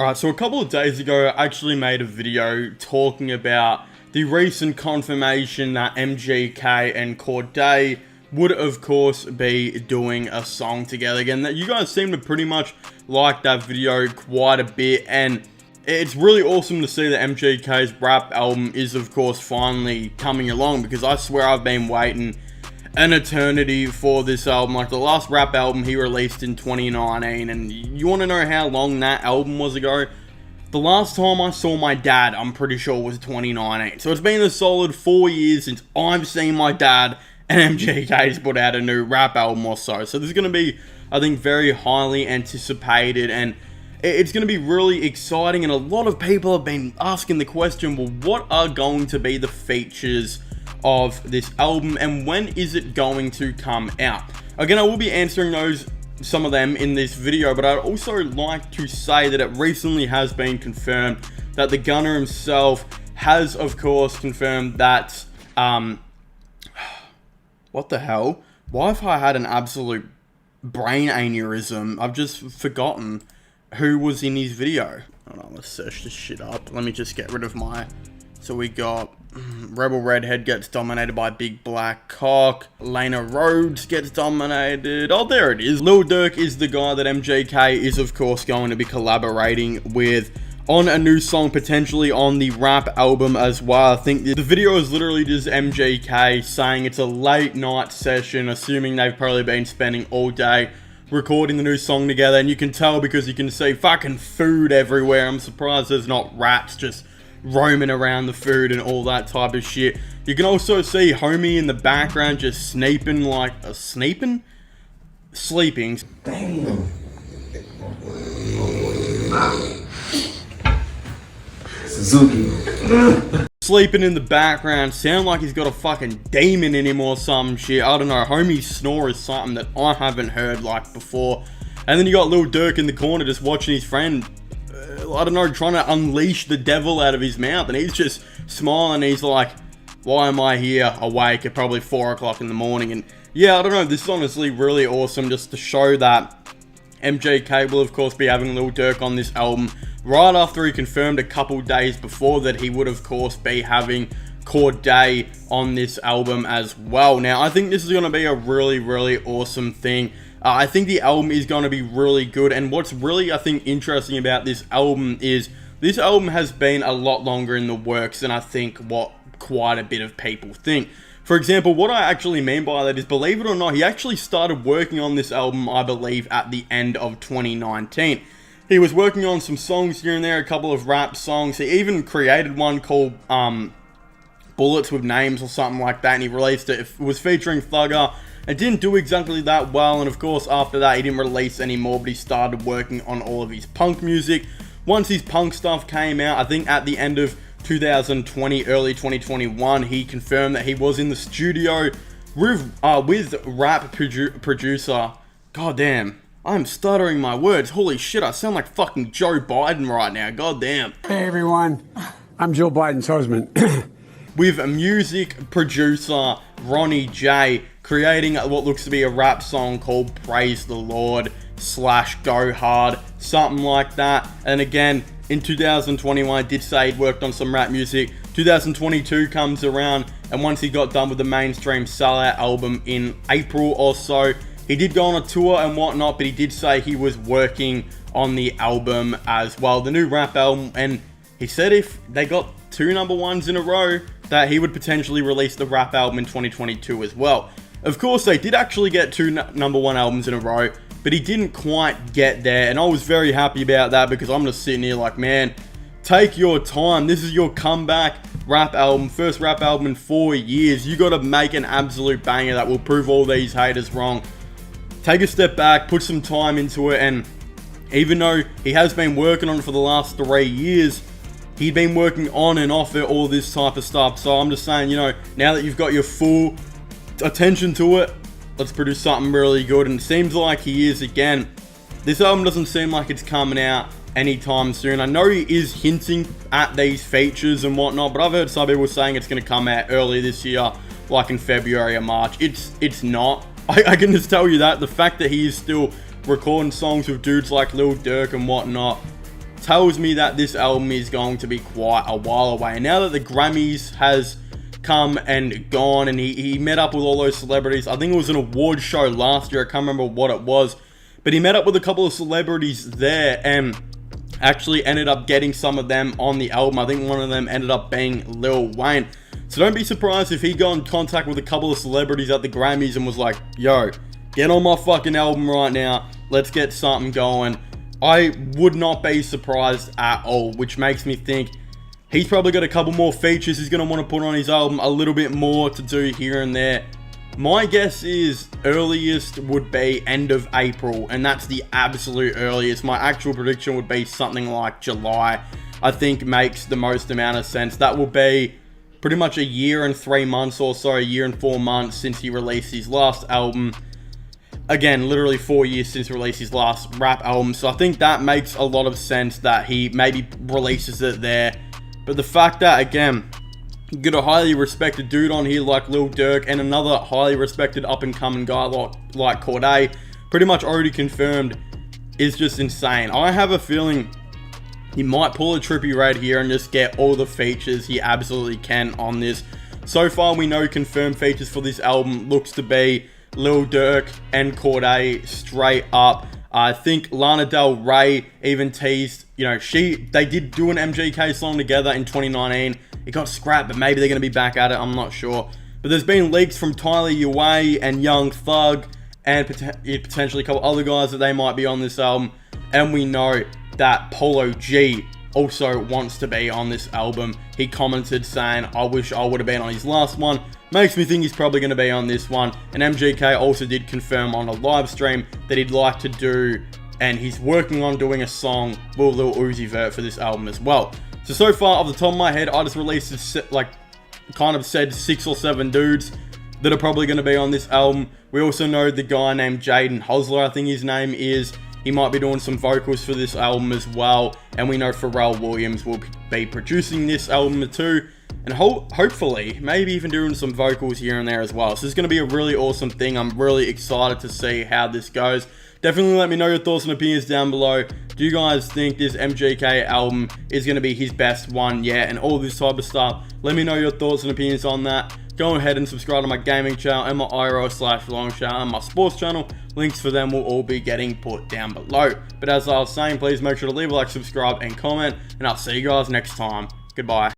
Alright, so a couple of days ago, I actually made a video talking about the recent confirmation that MGK and Cordae would, of course, be doing a song together again. That you guys seem to pretty much like that video quite a bit, and it's really awesome to see that MGK's rap album is, of course, finally coming along, because I swear I've been waiting an eternity for this album. Like, the last rap album he released in 2019, and you want to know how long that album was ago? The last time I saw my dad, I'm pretty sure, was 2019. So it's been a solid 4 years since I've seen my dad, and MGK's put out a new rap album or so. So this is going to be, I think, very highly anticipated, and it's going to be really exciting. And a lot of people have been asking the question, well, what are going to be the features of this album, and when is it going to come out? Again, I will be answering some of them in this video, but I'd also like to say that it recently has been confirmed that the Gunner himself has, of course, confirmed that what the hell? Why have I had an absolute brain aneurysm? I've just forgotten who was in his video. Hold on, let's search this shit up. Let me just get rid of my... So we got Rebel Redhead gets dominated by Big Black Cock. Lena Rhodes gets dominated. Oh, there it is. Lil Durk is the guy that MGK is, of course, going to be collaborating with on a new song, potentially on the rap album as well. I think the video is literally just MGK saying it's a late night session, assuming they've probably been spending all day recording the new song together. And you can tell because you can see fucking food everywhere. I'm surprised there's not rats just roaming around the food and all that type of shit. You can also see Homie in the background just sleeping. Damn. Suzuki. Sleeping in the background, sound like he's got a fucking demon in him or some shit. I don't know. Homie's snore is something that I haven't heard like before. And then you got Lil Durk in the corner just watching his friend, I don't know, trying to unleash the devil out of his mouth, and he's just smiling. He's like, why am I here awake at probably 4 o'clock in the morning? And yeah, I don't know, this is honestly really awesome just to show that MGK will, of course, be having Lil Durk on this album right after he confirmed a couple days before that he would, of course, be having Cordae on this album as well. Now, I think this is going to be a really, really awesome thing. I think the album is going to be really good, and what's really, I think, interesting about this album is this album has been a lot longer in the works than I think what quite a bit of people think. For example, what I actually mean by that is, believe it or not, he actually started working on this album, I believe, at the end of 2019. He was working on some songs here and there, a couple of rap songs. He even created one called Bullets with Names or something like that, and he released it. It was featuring Thugger. It didn't do exactly that well, and of course after that he didn't release anymore, but he started working on all of his punk music. Once his punk stuff came out, I think at the end of 2020, early 2021, he confirmed that he was in the studio with rap producer. God damn, I'm stuttering my words. Holy shit, I sound like fucking Joe Biden right now. God damn. Hey everyone, I'm Joe Biden's husband. With music producer Ronnie J, creating what looks to be a rap song called Praise the Lord / Go Hard, something like that. And again, in 2021, I did say he'd worked on some rap music. 2022 comes around, and once he got done with the mainstream Sellout album in April or so, he did go on a tour and whatnot, but he did say he was working on the album as well, the new rap album, and he said if they got 2 #1s in a row, that he would potentially release the rap album in 2022 as well. Of course, they did actually get 2 #1 albums in a row, but he didn't quite get there, and I was very happy about that, because I'm just sitting here like, man, take your time. This is your comeback rap album, first rap album in 4 years. You got to make an absolute banger that will prove all these haters wrong. Take a step back, put some time into it, and even though he has been working on it for the last 3 years, he'd been working on and off it, all this type of stuff. So I'm just saying, you know, now that you've got your full attention to it, let's produce something really good. And it seems like he is again. This album doesn't seem like it's coming out anytime soon. I know he is hinting at these features and whatnot, but I've heard some people saying it's going to come out early this year, like in February or March. It's not. I can just tell you that the fact that he is still recording songs with dudes like Lil Durk and whatnot, tells me that this album is going to be quite a while away. And now that the Grammys has come and gone, and he met up with all those celebrities. I think it was an award show last year, I can't remember what it was, but he met up with a couple of celebrities there and actually ended up getting some of them on the album. I think one of them ended up being Lil Wayne. So don't be surprised if he got in contact with a couple of celebrities at the Grammys and was like, yo, get on my fucking album right now, let's get something going. I would not be surprised at all, which makes me think he's probably got a couple more features he's going to want to put on his album, a little bit more to do here and there. My guess is earliest would be end of April, and that's the absolute earliest. My actual prediction would be something like July. I think makes the most amount of sense. That will be pretty much a year and 3 months or so, a year and 4 months since he released his last album. Again, literally 4 years since he released his last rap album. So I think that makes a lot of sense that he maybe releases it there. But the fact that, again, you got a highly respected dude on here like Lil Durk and another highly respected up-and-coming guy like Cordae, pretty much already confirmed, is just insane. I have a feeling he might pull a Trippie Redd here and just get all the features he absolutely can on this. So far, we know confirmed features for this album looks to be Lil Durk and Cordae straight up. I think Lana Del Rey even teased, you know, they did do an MGK song together in 2019. It got scrapped, but maybe they're going to be back at it, I'm not sure. But there's been leaks from Tyler Uwe and Young Thug and potentially a couple other guys that they might be on this album. And we know that Polo G also wants to be on this album. He commented saying, I wish I would have been on his last one. Makes me think he's probably going to be on this one. And MGK also did confirm on a live stream that he'd like to do, and he's working on doing a song with Lil Uzi Vert for this album as well. So far, off the top of my head, I just released said 6 or 7 dudes that are probably going to be on this album. We also know the guy named Jaden Hosler, I think his name is. He might be doing some vocals for this album as well. And we know Pharrell Williams will be producing this album too. And hopefully, maybe even doing some vocals here and there as well. So it's going to be a really awesome thing. I'm really excited to see how this goes. Definitely let me know your thoughts and opinions down below. Do you guys think this MGK album is going to be his best one yet? And all this type of stuff. Let me know your thoughts and opinions on that. Go ahead and subscribe to my gaming channel and my IRL/long channel and my sports channel. Links for them will all be getting put down below. But as I was saying, please make sure to leave a like, subscribe, and comment. And I'll see you guys next time. Goodbye.